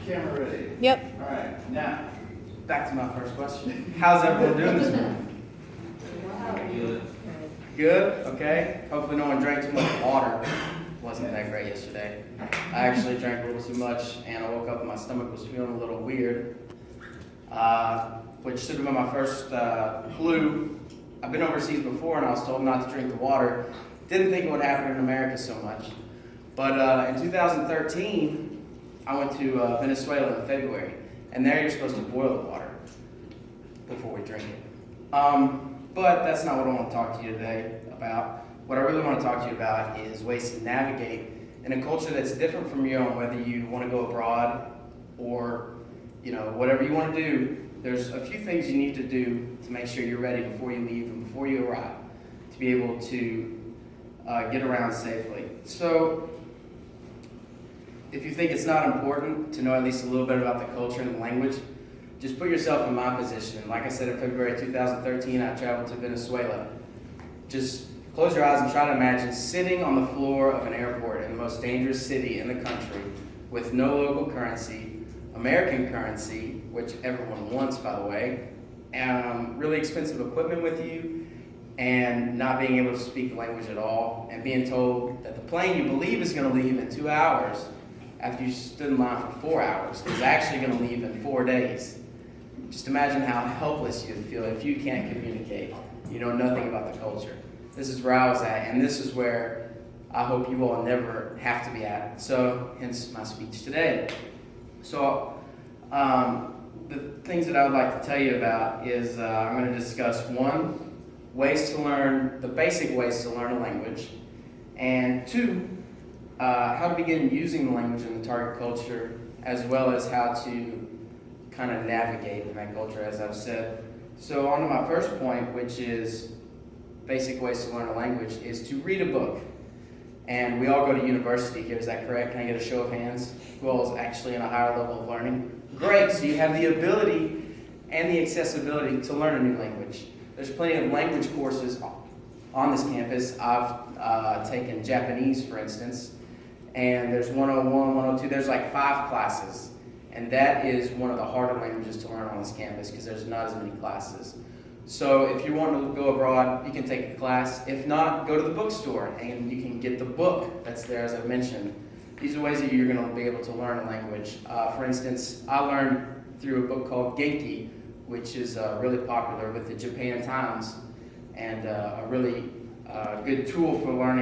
Camera ready? Yep. All right, now, Back to my first question. How's everyone doing this morning? Good, okay. Hopefully no one drank too much water. Wasn't that great yesterday. I actually drank a little too much and I woke up and my stomach was feeling a little weird, which should have been my first clue. I've been overseas before and I was told not to drink the water. Didn't think it would happen in America so much. But in 2013, I went to Venezuela in February, and there you're supposed to boil the water before we drink it. But that's not what I want to talk to you today about. What I really want to talk to you about is ways to navigate in a culture that's different from your own, whether you want to go abroad or whatever you want to do. There's a few things you need to do to make sure you're ready before you leave and before you arrive to be able to get around safely. So if you think it's not important to know at least a little bit about the culture and the language, just put yourself in my position. Like I said, in February 2013, I traveled to Venezuela. Just close your eyes and try to imagine sitting on the floor of an airport in the most dangerous city in the country with no local currency, American currency, which everyone wants, by the way, really expensive equipment with you, and not being able to speak the language at all, and being told that the plane you believe is going to leave in 2 hours after you stood in line for 4 hours is actually going to leave in 4 days. Just imagine how helpless you'd feel if you can't communicate. You know nothing about the culture. This is where I was at, and this is where I hope you all never have to be at. So, hence my speech today. So, the things that I would like to tell you about is I'm going to discuss one, the basic ways to learn a language, and two, how to begin using the language in the target culture, as well as how to kind of navigate in that culture, as I've said. So on to my first point, which is basic ways to learn a language, is to read a book. And we all go to university here, is that correct? Can I get a show of hands? Who all is actually in a higher level of learning? Great, so you have the ability and the accessibility to learn a new language. There's plenty of language courses on this campus. I've taken Japanese, for instance, and there's 101, 102, there's like 5 classes. And that is one of the harder languages to learn on this campus because there's not as many classes. So if you want to go abroad, you can take a class. If not, go to the bookstore and you can get the book that's there, as I mentioned. These are ways that you're going to be able to learn a language. For instance, I learned through a book called Genki, which is really popular with the Japan Times, and a really good tool for learning